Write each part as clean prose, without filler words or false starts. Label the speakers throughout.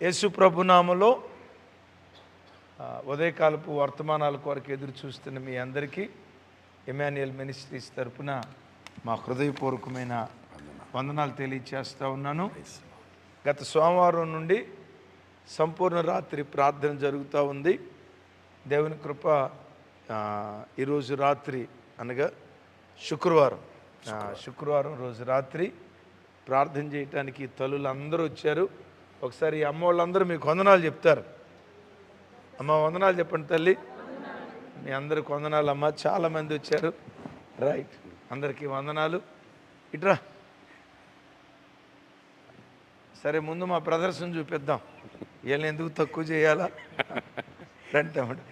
Speaker 1: యేసు ప్రభు నామములో ఉదయకాలపు వర్తమానాల కొరకు ఎదురు చూస్తున్న మీ అందరికీ ఎమాన్యుయల్ మినిస్ట్రీస్ తరపున మా హృదయపూర్వకమైన వందనాలు తెలియచేస్తూ ఉన్నాను. గత సోమవారం నుండి సంపూర్ణ రాత్రి ప్రార్థన జరుగుతూ ఉంది. దేవుని కృప ఈరోజు రాత్రి అనగా శుక్రవారం రోజు రాత్రి ప్రార్థన చేయటానికి తల్లులు అందరూ వచ్చారు. ఒకసారి ఈ అమ్మ వాళ్ళందరూ మీకు వందనాలు చెప్తారు. అమ్మ వందనాలు చెప్పండి తల్లి. మీ అందరికి వందనాలు అమ్మ. చాలామంది వచ్చారు. రైట్, అందరికీ వందనాలు. ఇట్రా. సరే, ముందు మా ప్రదర్శన చూపిద్దాం. వీళ్ళని ఎందుకు తక్కువ చేయాలా? రండి తమ్ముడు,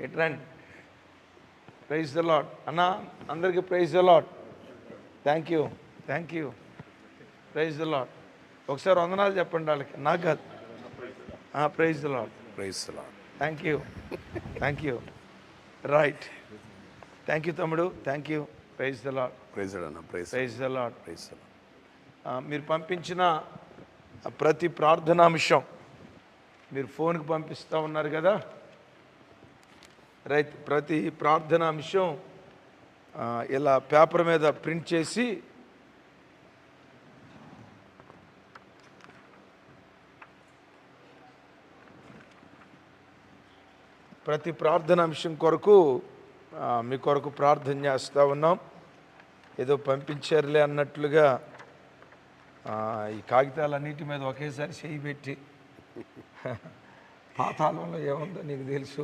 Speaker 1: ఇట్రండి. ప్రైజ్ ద లార్డ్ అన్న, అందరికీ praise the lord. Thank you. Praise the lord. ఒకసారి వందనాలు చెప్పండి వాళ్ళకి. నాకు కాదు. Praise the lord. Thank you. Right, thank you తమ్ముడు. Thank you. Praise the lord. Praise the lord. మీరు పంపించిన ప్రతి ప్రార్థనాంశం మీరు ఫోన్కి పంపిస్తూ ఉన్నారు కదా. రైట్, ప్రతి ప్రార్థనాంశం ఇలా పేపర్ మీద ప్రింట్ చేసి ప్రతి ప్రార్థనాంశం కొరకు మీ కొరకు ప్రార్థన చేస్తూ ఉన్నాం. ఏదో పంపించారులే అన్నట్లుగా ఈ కాగితాలన్నిటి మీద ఒకేసారి చేయి పెట్టి పాతాళంలో ఏముందో నీకు తెలుసు,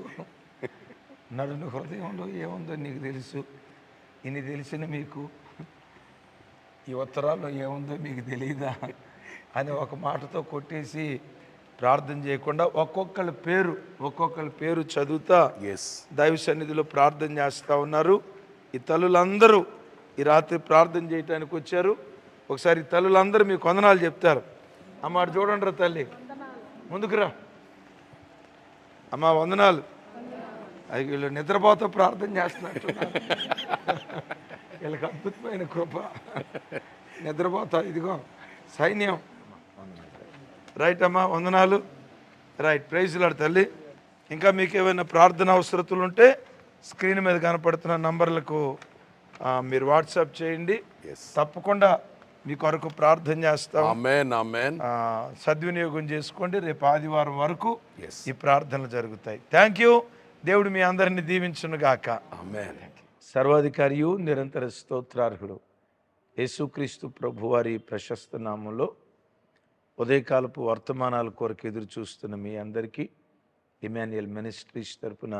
Speaker 1: నడుని హృదయంలో ఏముందో నీకు తెలుసు, ఇన్ని తెలిసిన మీకు ఈ ఉత్తరాల్లో ఏముందో మీకు తెలియదా అని ఒక మాటతో కొట్టేసి ప్రార్థన చేయకుండా ఒక్కొక్కరి పేరు చదువుతా దైవ సన్నిధిలో ప్రార్థన చేస్తూ ఉన్నారు. ఈ తల్లులందరూ ఈ రాత్రి ప్రార్థన చేయటానికి వచ్చారు. ఒకసారి తల్లులందరూ మీకు వందనాలు చెప్తారు. అమ్మ అటు చూడండి రా తల్లి, ముందుకురా అమ్మ. వందనాలు. అది వీళ్ళు నిద్రపోతా ప్రార్థన చేస్తున్నట్టున్నారు. వీళ్ళకి అద్భుతమైన కృప. నిద్రపోతా, ఇదిగో సైన్యం. రైట్ అమ్మా, వందనాలు. రైట్, ప్రైజ్ లార్డ్ తల్లి. ఇంకా మీకు ఏమైనా ప్రార్థన అవసరతలు ఉంటే స్క్రీన్ మీద కనపడుతున్న నంబర్లకు మీరు వాట్సాప్ చేయండి. తప్పకుండా మీ కొరకు ప్రార్థన చేస్తాం. సద్వినియోగం చేసుకోండి. రేపు ఆదివారం వరకు ఈ ప్రార్థనలు జరుగుతాయి. Thank you. దేవుడు మీ అందరిని దీవించును గాక. సర్వాధికారియు నిరంతర స్తోత్రార్హుడు యేసుక్రీస్తు ప్రభువారి ప్రశస్త నామంలో ఉదయకాలపు వర్తమానాల కొరకు ఎదురు చూస్తున్న మీ అందరికీ ఎమాన్యుయల్ మినిస్ట్రీస్ తరపున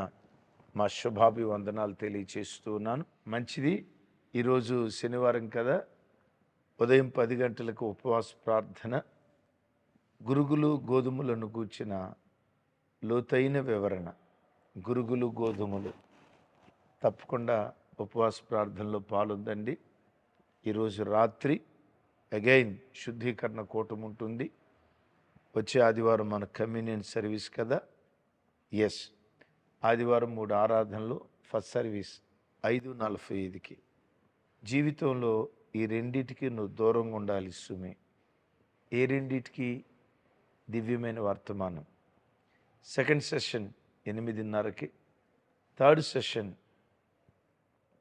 Speaker 1: మా శుభాభివందనాలు తెలియచేస్తూ ఉన్నాను. మంచిది. ఈరోజు శనివారం కదా, ఉదయం 10 గంటలకు ఉపవాస ప్రార్థన, గురుగులు గోధుమలను గూర్చిన లోతైన వివరణ. గురుగులు గోధుమలు తప్పకుండా ఉపవాస ప్రార్థనలో పాల్గొందండి. ఈరోజు రాత్రి అగైన్ శుద్ధీకరణ కూటం ఉంటుంది. వచ్చే ఆదివారం మన కమ్యూనియన్ సర్వీస్ కదా. ఆదివారం 3 ఆరాధనలు, ఫస్ట్ సర్వీస్ 5:45కి. జీవితంలో ఈ రెండిటికి నువ్వు దూరంగా ఉండాలి సుమి. ఏ రెండిటికి? దివ్యమైన వర్తమానం. సెకండ్ సెషన్ 8:30కి, థర్డ్ సెషన్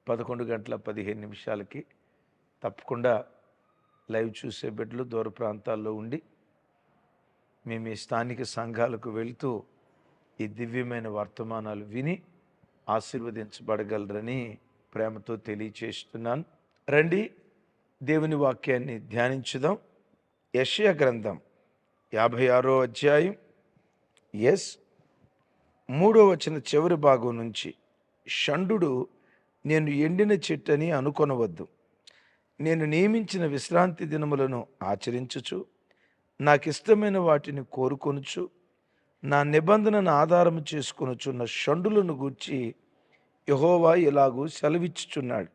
Speaker 1: 11:15 తప్పకుండా లైవ్ చూసే బిడ్డలు దూర ప్రాంతాల్లో ఉండి మేము ఈ స్థానిక సంఘాలకు వెళుతూ ఈ దివ్యమైన వర్తమానాలు విని ఆశీర్వదించబడగలరని ప్రేమతో తెలియచేస్తున్నాను. రండి, దేవుని వాక్యాన్ని ధ్యానించుదాం. యెషయా గ్రంథం 56వ అధ్యాయం 3వ వచనం చివరి భాగం నుంచి. షండు నేను ఎండిన చెట్టని అనుకొనవద్దు, నేను నియమించిన విశ్రాంతి దినములను ఆచరించుచు నాకిష్టమైన వాటిని కోరుకొనుచు నా నిబంధనను ఆధారము చేసుకొనుచున్న షండులను గూర్చి యెహోవా ఇలాగూ సెలవిచ్చుచున్నాడు.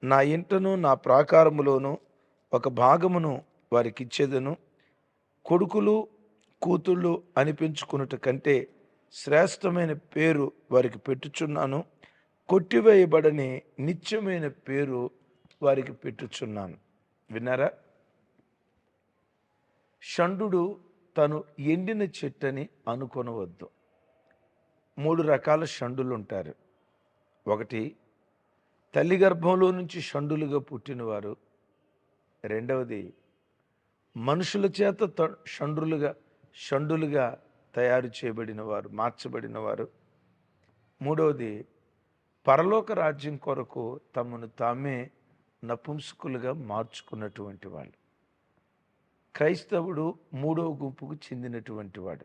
Speaker 1: నా ఇంటను నా ప్రాకారములోను ఒక భాగమును వారికిచ్చేదను. కొడుకులు కూతుళ్ళు అనిపించుకున్నట కంటే శ్రేష్టమైన పేరు వారికి పెట్టుచున్నాను. కొట్టివేయబడని నిత్యమైన పేరు వారికి పెట్టుచున్నాను. విన్నారా? షండు తను ఎండిన చెట్టని అనుకొనవద్దు. 3 రకాల షండులు ఉంటారు. ఒకటి, తల్లి గర్భంలో నుంచి షండులుగా పుట్టినవారు. రెండవది, మనుషుల చేత షండులుగా తయారు చేయబడిన వారు, మార్చబడిన వారు. మూడవది, పరలోక రాజ్యం కొరకు తమను తామే నపుంసకులుగా మార్చుకున్నటువంటి వాళ్ళు. క్రైస్తవుడు 3వ గుంపుకు చెందినటువంటి వాడు.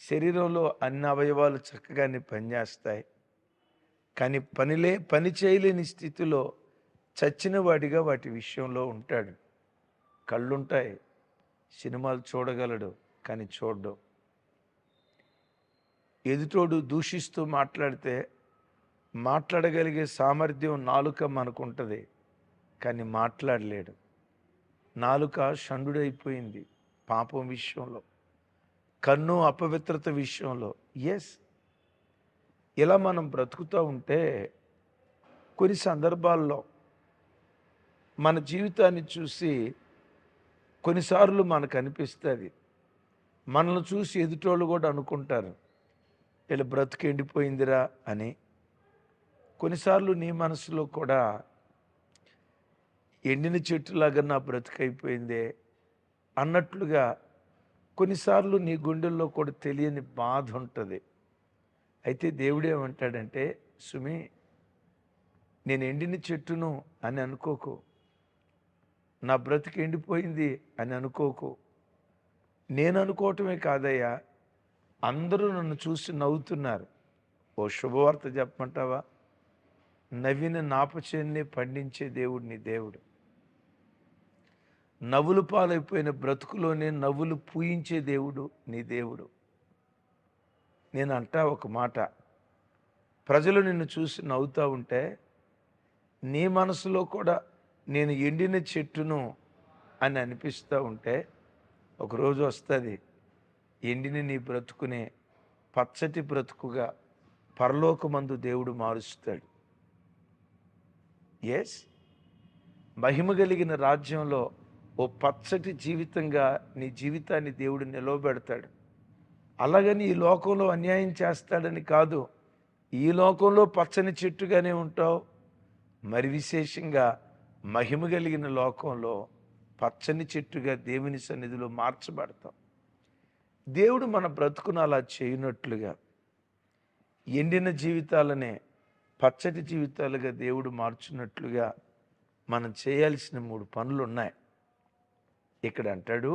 Speaker 1: శరీరంలో అన్ని అవయవాలు చక్కగానే పనిచేస్తాయి, కానీ పని చేయలేని స్థితిలో చచ్చిన వాడిగా వాటి విషయంలో ఉంటాడు. కళ్ళుంటాయి, సినిమాలు చూడగలడు, కానీ చూడ్డు. ఎదుటోడు దూషిస్తూ మాట్లాడితే మాట్లాడగలిగే సామర్థ్యం నాలుక మనకుంటుంది, కానీ మాట్లాడలేడు. నాలుక షండుడైపోయింది పాపం విషయంలో, కన్ను అపవిత్రత విషయంలో. ఇలా మనం బ్రతుకుతూ ఉంటే కొన్ని సందర్భాల్లో మన జీవితాన్ని చూసి కొన్నిసార్లు మనకు అనిపిస్తుంది, మనల్ని చూసి ఎదుటోళ్ళు కూడా అనుకుంటారు, వీళ్ళ బ్రతుకు ఎండిపోయిందిరా అని. కొన్నిసార్లు నీ మనసులో కూడా ఎండిన చెట్టులాగా నా బ్రతుకైపోయిందే అన్నట్లుగా కొన్నిసార్లు నీ గుండెల్లో కూడా తెలియని బాధ ఉంటుంది. అయితే దేవుడేమంటాడంటే, సుమి, నేను ఎండిన చెట్టును అని అనుకోకు, నా బ్రతుకు ఎండిపోయింది అని అనుకోకు. నేను అనుకోవటమే కాదయ్యా, అందరూ నన్ను చూసి నవ్వుతున్నారు. ఓ శుభవార్త చెప్పమంటావా? నవ్విన నాపచేన్నే పండించే దేవుడు నీ దేవుడు. నవ్వులు పాలైపోయిన బ్రతుకులోనే నవ్వులు పూయించే దేవుడు నీ దేవుడు. నేను అంటా ఒక మాట, ప్రజలు నిన్ను చూసి నవ్వుతూ ఉంటే నీ మనసులో కూడా నేను ఎండిన చెట్టును అని అనిపిస్తూ ఉంటే ఒకరోజు వస్తుంది, ఎండిన నీ బ్రతుకునే పచ్చటి బ్రతుకుగా పరలోకమందు దేవుడు మారుస్తాడు. మహిమ కలిగిన రాజ్యంలో ఓ పచ్చటి జీవితంగా నీ జీవితాన్ని దేవుడు నిలవబెడతాడు. అలాగని ఈ లోకంలో అన్యాయం చేస్తాడని కాదు, ఈ లోకంలో పచ్చని చెట్టుగానే ఉంటావు, మరి విశేషంగా మహిమ కలిగిన లోకంలో పచ్చని చెట్టుగా దేవుని సన్నిధిలో మార్చబడతాం. దేవుడు మన బ్రతుకును అలా చేయనట్లుగా ఎండిన జీవితాలనే పచ్చటి జీవితాలుగా దేవుడు మార్చున్నట్లుగా మనం చేయాల్సిన 3 పనులు ఉన్నాయి. ఇక్కడ అంటాడు,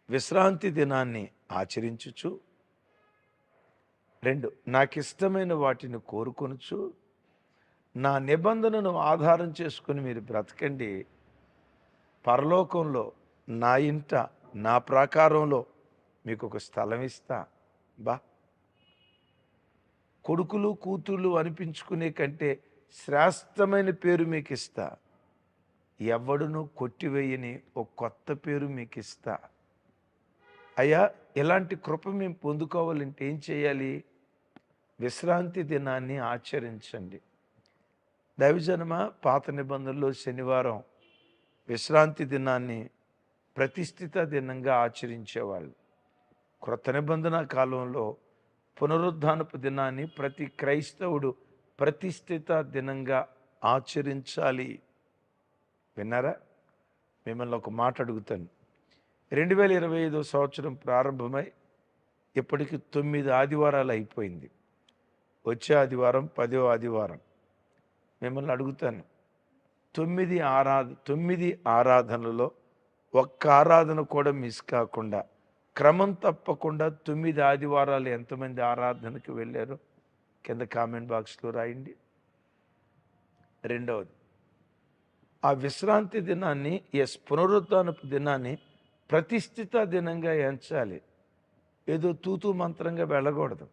Speaker 1: విశ్రాంతి దినాన్ని ఆచరించుచు, 2, నాకిష్టమైన వాటిని కోరుకొనుచు, నా నిబంధనను ఆధారం చేసుకుని మీరు బ్రతకండి. పరలోకంలో నా ఇంట నా ప్రాకారంలో మీకు ఒక స్థలం ఇస్తా. కొడుకులు కూతుళ్ళు అనిపించుకునే కంటే శ్రేష్టమైన పేరు మీకు ఇస్తా. ఎవడును కొట్టివేయని ఒక కొత్త పేరు మీకు ఇస్తా. అయ్యా, ఇలాంటి కృప మేము పొందుకోవాలంటే ఏం చేయాలి? విశ్రాంతి దినాన్ని ఆచరించండి. దైవజనమా, పాత నిబంధనలో శనివారం విశ్రాంతి దినాన్ని ప్రతిష్ఠిత దినంగా ఆచరించేవాళ్ళు. క్రొత్త నిబంధన కాలంలో పునరుద్ధానపు దినాన్ని ప్రతి క్రైస్తవుడు ప్రతిష్ఠిత దినంగా ఆచరించాలి. విన్నారా? మిమ్మల్ని ఒక మాట అడుగుతాను. 2025 సంవత్సరం ప్రారంభమై ఇప్పటికి 9 ఆదివారాలు అయిపోయింది. వచ్చే ఆదివారం 10వ ఆదివారం. మిమ్మల్ని అడుగుతాను, 9 ఆరాధనలలో ఒక్క ఆరాధన కూడా మిస్ కాకుండా క్రమం తప్పకుండా 9 ఆదివారాలు ఎంతమంది ఆరాధనకు వెళ్ళారో కింద కామెంట్ బాక్స్లో రాయండి. రెండవది, ఆ విశ్రాంతి దినాన్ని, పునరుద్ధానపు దినాన్ని ప్రతిష్ఠిత దినంగా ఎంచాలి. ఏదో తూతూ మంత్రంగా వెళ్ళకూడదు,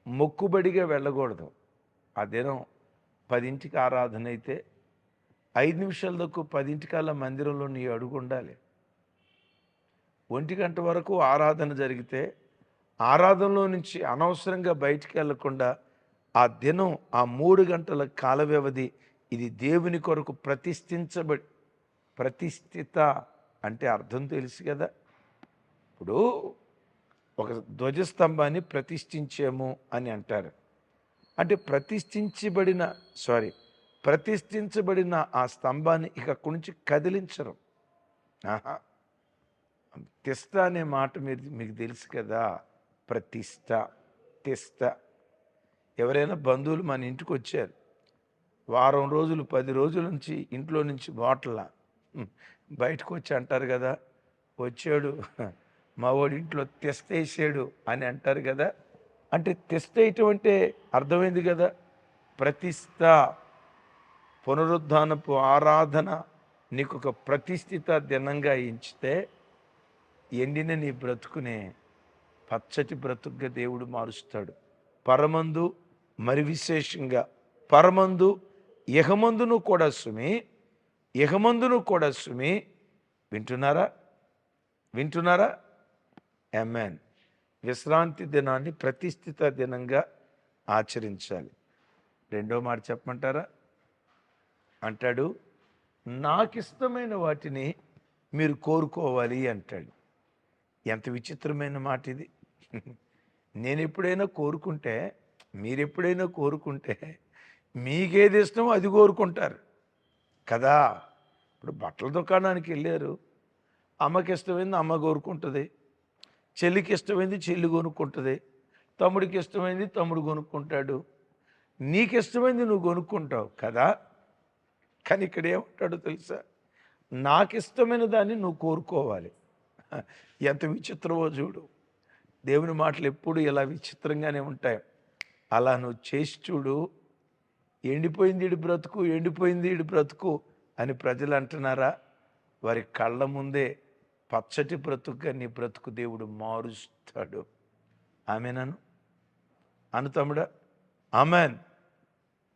Speaker 1: మొక్కుబడిగా వెళ్ళకూడదు. ఆ దినం 10ంటికి ఆరాధన అయితే 5 నిమిషాల దాకా 10ంటికల్లా మందిరంలో నీ అడుగు ఉండాలి. 1 గంట వరకు ఆరాధన జరిగితే ఆరాధనలో నుంచి అనవసరంగా బయటికి వెళ్లకుండా ఆ దినం, ఆ 3 గంటల కాల వ్యవధి ఇది దేవుని కొరకు ప్రతిష్ఠిత అంటే అర్థం తెలుసు కదా. ఇప్పుడు ఒక ధ్వజస్తంభాన్ని ప్రతిష్ఠించాము అని అంటారు. అంటే ప్రతిష్ఠించబడిన ఆ స్తంభాన్ని ఇక అక్కడి నుంచి కదిలించరు. ఆహా. తిష్ట అనే మాట మీకు తెలుసు కదా. ప్రతిష్ట, తిష్ట. ఎవరైనా బంధువులు మన ఇంటికి వచ్చారు, వారం రోజులు 10 రోజుల నుంచి ఇంట్లో నుంచి బాటల్లా బయటకు వచ్చి అంటారు కదా, వచ్చాడు మా వాడి ఇంట్లో తిష్ట వేసాడు అని అంటారు కదా. అంటే తిష్ట వేయటం అంటే అర్థమైంది కదా. ప్రతిష్ట, పునరుద్ధానపు ఆరాధన నీకు ఒక ప్రతిష్ఠిత దినంగా ఎంచితే ఎండిన నీ బ్రతుకునే పచ్చటి బ్రతుకుగా దేవుడు మారుస్తాడు. పరమందు, మరి విశేషంగా పరమందు ఇహమందును కూడా సుమి. వింటున్నారా? ఆమేన్. విశ్రాంతి దినాన్ని ప్రతిష్ఠిత దినంగా ఆచరించాలి. రెండో మాట చెప్పమంటారా? అంటాడు, నాకు ఇష్టమైన వాటిని మీరు కోరుకోవాలి అంటాడు. ఎంత విచిత్రమైన మాట ఇది. నేను ఎప్పుడైనా కోరుకుంటే, మీరెప్పుడైనా కోరుకుంటే మీకేది ఇష్టమో అది కోరుకుంటారు కదా. ఇప్పుడు బట్టల దుకాణానికి వెళ్ళారు, అమ్మకి ఇష్టమైంది అమ్మ కోరుకుంటుంది, చెల్లికి ఇష్టమైంది చెల్లి కొనుక్కుంటుంది, తమ్ముడికి ఇష్టమైంది తమ్ముడు కొనుక్కుంటాడు, నీకు ఇష్టమైంది నువ్వు కొనుక్కుంటావు కదా. కానీ ఇక్కడ ఏమంటాడో తెలుసా? నాకు ఇష్టమైన దాన్ని నువ్వు కోరుకోవాలి. ఎంత విచిత్రమో చూడు. దేవుని మాటలు ఎప్పుడు ఇలా విచిత్రంగానే ఉంటాయి. అలా నువ్వు చేసి చూడు. ఎండిపోయింది ఈడి బ్రతుకు అని ప్రజలు అంటున్నారా? వారి కళ్ళ ముందే పచ్చటి బ్రతుకుగా నీ బ్రతుకు దేవుడు మారుస్తాడు. ఆమేనను అను తమ్ముడా.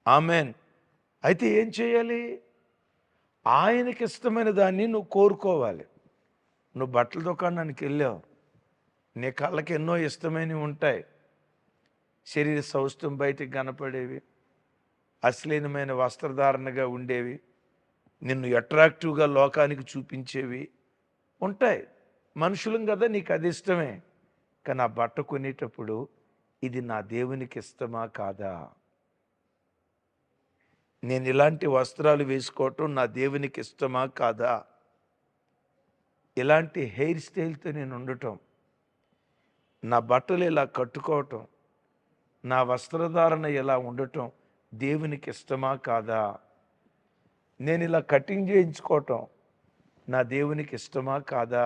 Speaker 1: ఆమెన్. అయితే ఏం చేయాలి? ఆయనకి ఇష్టమైన దాన్ని నువ్వు కోరుకోవాలి. నువ్వు బట్టల దుకాణానికి వెళ్ళావు, నీ కళ్ళకి ఎన్నో ఇష్టమైనవి ఉంటాయి. శరీర సౌష్ఠం బయటికి కనపడేవి, అశ్లీలమైన వస్త్రధారణగా ఉండేవి, నిన్ను అట్రాక్టివ్గా లోకానికి చూపించేవి ఉంటాయి. మనుషులం కదా, నీకు అది ఇష్టమే. కానీ ఆ బట్ట కొనేటప్పుడు ఇది నా దేవునికి ఇష్టమా కాదా? నేను ఇలాంటి వస్త్రాలు వేసుకోవటం నా దేవునికి ఇష్టమా కాదా? ఇలాంటి హెయిర్ స్టైల్తో నేను ఉండటం, నా బట్టలు ఇలా కట్టుకోవటం, నా వస్త్రధారణ ఇలా ఉండటం దేవునికి ఇష్టమా కాదా? నేను ఇలా కటింగ్ చేయించుకోవటం నా దేవునికి ఇష్టమా కాదా?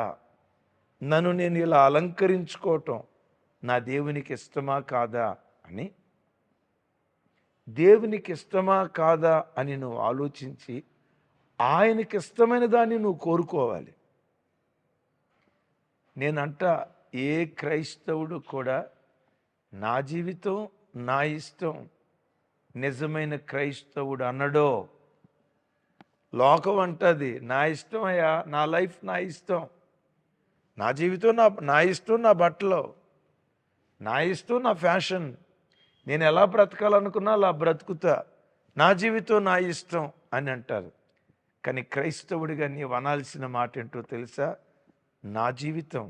Speaker 1: నన్ను నేను ఇలా అలంకరించుకోవటం నా దేవునికి ఇష్టమా కాదా అని, దేవునికి ఇష్టమా కాదా అని నువ్వు ఆలోచించి ఆయనకి ఇష్టమైన దాన్ని నువ్వు కోరుకోవాలి. నేనంట ఏ క్రైస్తవుడు కూడా నా జీవితం నా ఇష్టం నిజమైన క్రైస్తవుడు అన్నడో. లోకం అంటది నా ఇష్టం అయ్యా, నా లైఫ్ నా ఇష్టం, నా జీవితం నా ఇష్టం, నా బట్టలు నా ఇష్టం, నా ఫ్యాషన్, నేను ఎలా బ్రతకాలనుకున్నా అలా బ్రతుకుతా, నా జీవితం నా ఇష్టం అని అంటారు. కానీ క్రైస్తవుడిగా నీవు అనాల్సిన మాట ఏంటో తెలుసా? నా జీవితం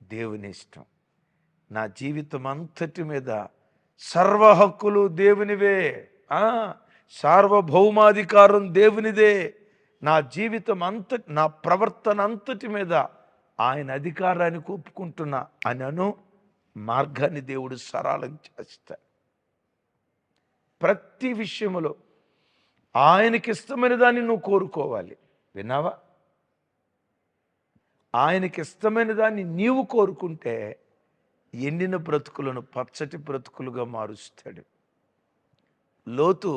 Speaker 1: దేవుని ఇష్టం, నా జీవితం అంతటి మీద సర్వ హక్కులు దేవునివే, సార్వభౌమాధికారం దేవునిదే. నా జీవితం నా ప్రవర్తన అంతటి మీద ఆయన అధికారాన్ని ఒప్పుకుంటున్నా అని మార్గాన్ని దేవుడు సరళం చేస్తాడు. ప్రతి విషయంలో ఆయనకి ఇష్టమైన దాన్ని నువ్వు కోరుకోవాలి. విన్నావా? ఆయనకి ఇష్టమైన దాన్ని నీవు కోరుకుంటే ఎండిన బ్రతుకులను పచ్చటి బ్రతుకులుగా మారుస్తాడు. లోతు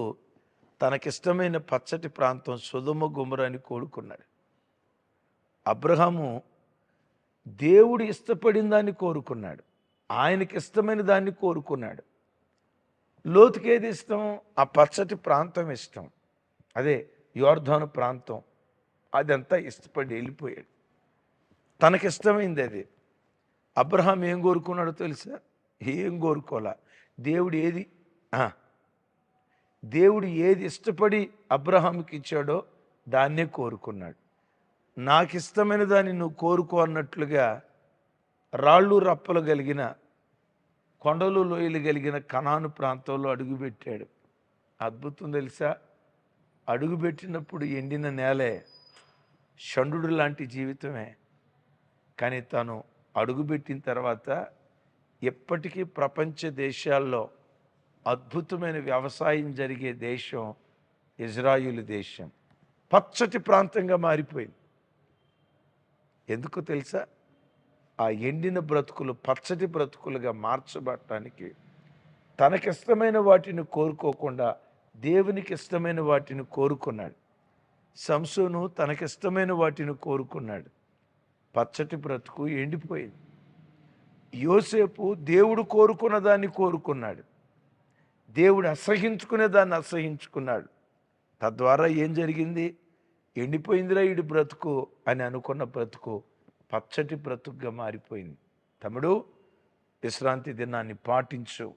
Speaker 1: తనకిష్టమైన పచ్చటి ప్రాంతం సొదొమ గొమొర్రాని కోరుకున్నాడు. అబ్రహాము దేవుడు ఇష్టపడిన దాన్ని కోరుకున్నాడు, ఆయనకి ఇష్టమైన దాన్ని కోరుకున్నాడు. లోతుకి ఏది ఇష్టం? ఆ పచ్చటి ప్రాంతం ఇష్టం, అదే యోర్దాను ప్రాంతం. అదంతా ఇష్టపడి వెళ్ళిపోయాడు, తనకిష్టమైంది అది. అబ్రహాం ఏం కోరుకున్నాడో తెలుసా? ఏం కోరుకోలే. దేవుడు ఏది ఇష్టపడి అబ్రహాంకి ఇచ్చాడో దాన్నే కోరుకున్నాడు. నాకిష్టమైన దాన్ని నువ్వు కోరుకో అన్నట్లుగా రాళ్ళు రప్పలు కలిగిన కొండలు లోయలు కలిగిన కనాను ప్రాంతంలో అడుగుపెట్టాడు. అద్భుతం తెలుసా? అడుగుపెట్టినప్పుడు ఎండిన నేలే, షండు లాంటి జీవితమే. కానీ తను అడుగుపెట్టిన తర్వాత ఎప్పటికీ ప్రపంచ దేశాల్లో అద్భుతమైన వ్యవసాయం జరిగే దేశం ఇజ్రాయిలు దేశం. పచ్చటి ప్రాంతంగా మారిపోయింది. ఎందుకు తెలుసా? ఆ ఎండిన బ్రతుకులు పచ్చటి బ్రతుకులుగా మార్చబడటానికి తనకిష్టమైన వాటిని కోరుకోకుండా దేవునికి ఇష్టమైన వాటిని కోరుకున్నాడు. సంసోను తనకిష్టమైన వాటిని కోరుకున్నాడు. పచ్చటి బ్రతుకు ఎండిపోయింది. యోసేపు దేవుడు కోరుకున్న దాన్ని కోరుకున్నాడు. దేవుడు అసహించుకునే దాన్ని అసహించుకున్నాడు. తద్వారా ఏం జరిగింది? ఎండిపోయిందిరా ఈడు బ్రతుకు అని అనుకున్న బ్రతుకు పచ్చటి బ్రతుకుగా మారిపోయింది. తమ్ముడు, విశ్రాంతి దినాన్ని పాటించు.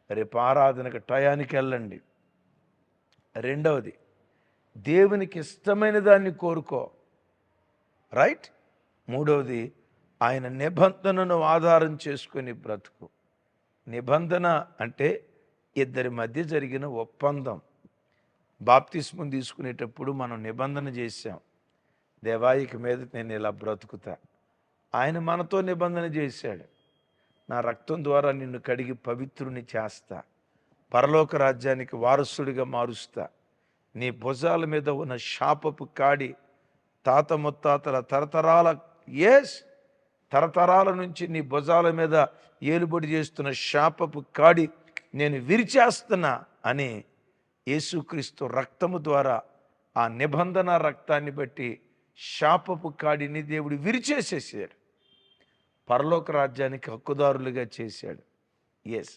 Speaker 1: రేపు ఆరాధనకు టయానికి వెళ్ళండి. రెండవది, దేవునికి ఇష్టమైన దాన్ని కోరుకో. రైట్. మూడవది, ఆయన నిబంధనను ఆధారం చేసుకుని బ్రతుకు. నిబంధన అంటే ఇద్దరి మధ్య జరిగిన ఒప్పందం. బాప్తిస్మం తీసుకునేటప్పుడు మనం నిబంధన చేశాం. దేవాయిక మీద నేను ఇలా బ్రతుకుతా. ఆయన మనతో నిబంధన చేశాడు. నా రక్తం ద్వారా నిన్ను కడిగి పవిత్రుని చేస్తా, పరలోక రాజ్యానికి వారసుడిగా మారుస్తా. నీ భుజాల మీద ఉన్న శాపపు కాడి తాత ముత్తాతల తరతరాల నుంచి నీ భుజాల మీద ఏలుబడి చేస్తున్న శాపపు కాడి నేను విరిచేస్తున్నా అని యేసుక్రీస్తు రక్తము ద్వారా ఆ నిబంధన రక్తాన్ని బట్టి శాపపు కాడిని దేవుడు విరిచేసేసాడు. పరలోక రాజ్యానికి హక్కుదారులుగా చేశాడు. ఎస్,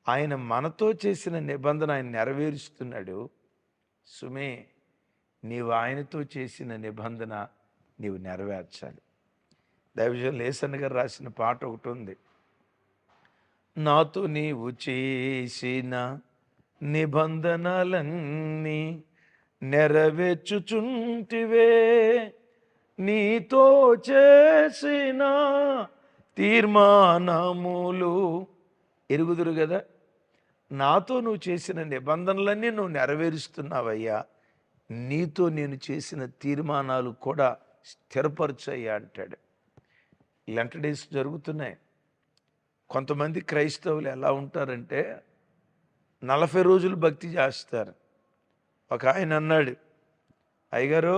Speaker 1: ఆయన మనతో చేసిన నిబంధన ఆయన నెరవేరుస్తున్నాడు. సుమే, నీవు ఆయనతో చేసిన నిబంధన నీవు నెరవేర్చాలి. దైవజనులు లేసన్న గారు రాసిన పాట ఒకటి ఉంది. నాతో నీవు చేసిన నిబంధనలన్నీ నెరవేర్చుచుంటివే, నీతో చేసిన తీర్మానములు ఎరుగుదురు కదా. నాతో నువ్వు చేసిన నిబంధనలన్నీ నువ్వు నెరవేరుస్తున్నావయ్యా, నీతో నేను చేసిన తీర్మానాలు కూడా స్థిరపరచయ్యా అంటాడు. లెంట్ డేస్ జరుగుతున్నాయి. కొంతమంది క్రైస్తవులు ఎలా ఉంటారంటే 40 రోజులు భక్తి చేస్తారు. ఒక ఆయన అన్నాడు, అయ్యగారు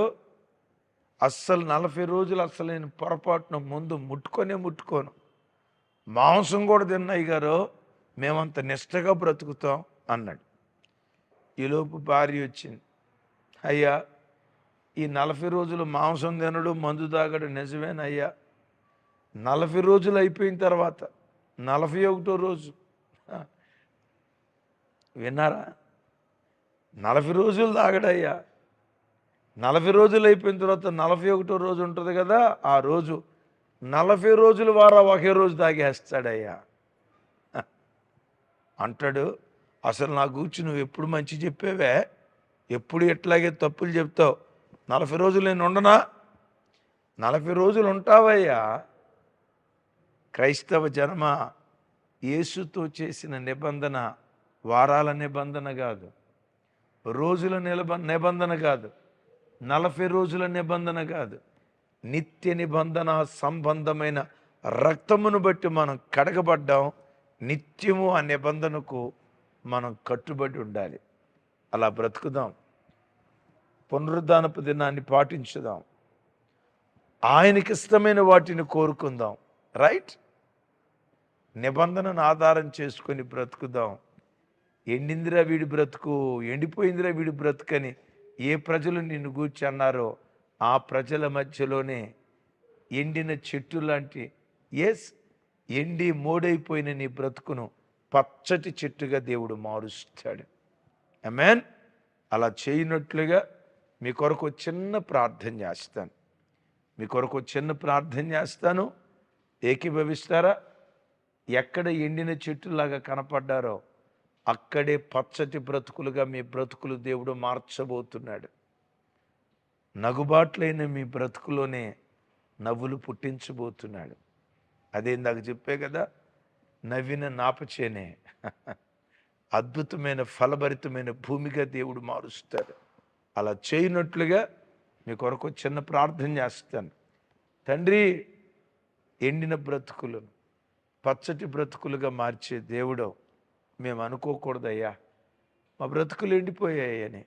Speaker 1: అస్సలు 40 రోజులు అస్సలు నేను పొరపాటున ముందు ముట్టుకోను, మాంసం కూడా తిన్నా అయ్యగారు, మేమంత నిష్టగా బ్రతుకుతాం అన్నాడు. ఈలోపు భార్య వచ్చింది, అయ్యా ఈ 40 రోజులు మాంసం తినడు మందు తాగడు నిజమేనయ్యా, 40 రోజులు అయిపోయిన తర్వాత 41వ రోజు విన్నారా, 40 రోజులు తాగడయ్యా, 40 రోజులు అయిపోయిన తర్వాత 41వ రోజు ఉంటుంది కదా, ఆ రోజు 40 రోజుల వారా ఒకే రోజు తాగేస్తాడయ్యా అంటాడు. అసలు నా గురించి నువ్వు ఎప్పుడు మంచి చెప్పేవే, ఎప్పుడు ఎట్లాగే తప్పులు చెప్తావు, 40 రోజులు నేను ఉండనా? 40 రోజులు ఉంటావయ్యా. క్రైస్తవ జనమ, యేసుతో చేసిన నిబంధన వారాల నిబంధన కాదు, రోజుల నిబంధన కాదు, 40 రోజుల నిబంధన కాదు, నిత్య నిబంధన సంబంధమైన రక్తమును బట్టి మనం కడగబడ్డాం. నిత్యము ఆ నిబంధనకు మనం కట్టుబడి ఉండాలి. అలా బ్రతుకుదాం. పునరుద్ధానపు దినాన్ని పాటించుదాం. ఆయనకి ఇష్టమైన వాటిని కోరుకుందాం. రైట్. నిబంధనను ఆధారం చేసుకొని బ్రతుకుదాం. ఎండిందిరా వీడి బ్రతుకు, ఎండిపోయిందిరా వీడి బ్రతుకని ఏ ప్రజలు నిన్ను గూర్చి అన్నారో ఆ ప్రజల మధ్యలోనే ఎండిన చెట్టు లాంటి ఎండి మోడైపోయిన నీ బ్రతుకును పచ్చటి చెట్టుగా దేవుడు మారుస్తాడు. ఆమేన్. అలా చేయనట్లుగా మీ కొరకు చిన్న ప్రార్థన చేస్తాను. ఏకీభవిస్తారా? ఎక్కడ ఎండిన చెట్టులాగా కనపడ్డారో అక్కడే పచ్చటి బ్రతుకులుగా మీ బ్రతుకులు దేవుడు మార్చబోతున్నాడు. నగుబాట్లైన మీ బ్రతుకులోనే నవ్వులు పుట్టించబోతున్నాడు. అదే ఇందాక చెప్పే కదా, నవ్విన నాపచేనే అద్భుతమైన ఫలభరితమైన భూమిగా దేవుడు మారుస్తాడు. అలా చేయనట్లుగా మీ కొరకు చిన్న ప్రార్థన చేస్తాను. తండ్రి, ఎండిన బ్రతుకులను పచ్చటి బ్రతుకులుగా మార్చే దేవుడు మేము అనుకోకూడదయ్యా. మా బ్రతుకులు ఎండిపోయాయని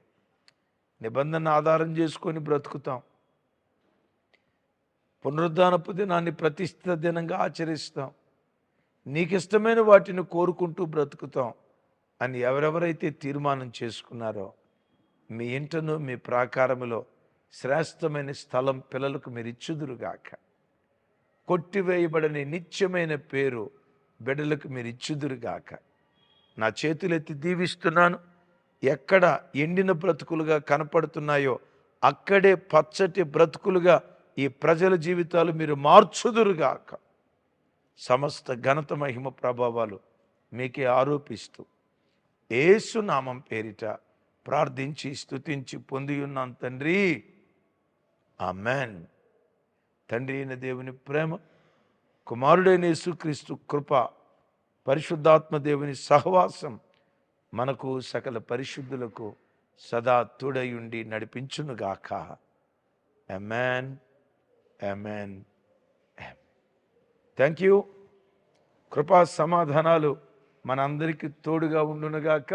Speaker 1: నిబంధన ఆధారం చేసుకొని బ్రతుకుతాం. పునరుద్ధానపు దినాన్ని ప్రతిష్ఠిత దినంగా ఆచరిస్తాం. నీకు ఇష్టమైన వాటిని కోరుకుంటూ బ్రతుకుతాం అని ఎవరెవరైతే తీర్మానం చేసుకున్నారో, మీ ఇంటను మీ ప్రాకారములో శ్రేష్టమైన స్థలం పిల్లలకు మీరు ఇచ్చుదురుగాక. కొట్టివేయబడని నిత్యమైన పేరు బిడ్డలకు మీరు ఇచ్చుదురుగాక. నా చేతులెత్తి దీవిస్తున్నాను. ఎక్కడ ఎండిన బ్రతుకులుగా కనపడుతున్నాయో అక్కడే పచ్చటి బ్రతుకులుగా ఈ ప్రజల జీవితాలు మీరు మార్చుదురుగాక. సమస్త ఘనత మహిమ ప్రభావాలు మీకే ఆరోపిస్తూ యేసు నామం పేరిట ప్రార్థించి స్తుతించి పొంది ఉన్నాను తండ్రి, ఆమెన్. తండ్రి అయిన దేవుని ప్రేమ, కుమారుడైన యేసుక్రీస్తు కృప, పరిశుద్ధాత్మ దేవుని సహవాసం మనకు సకల పరిశుద్ధులకు సదా తోడయుండి నడిపించునుగాక. ఆమేన్, ఆమేన్. Thank you. కృపా సమాధానాలు మనందరికీ తోడుగా ఉండునుగాక.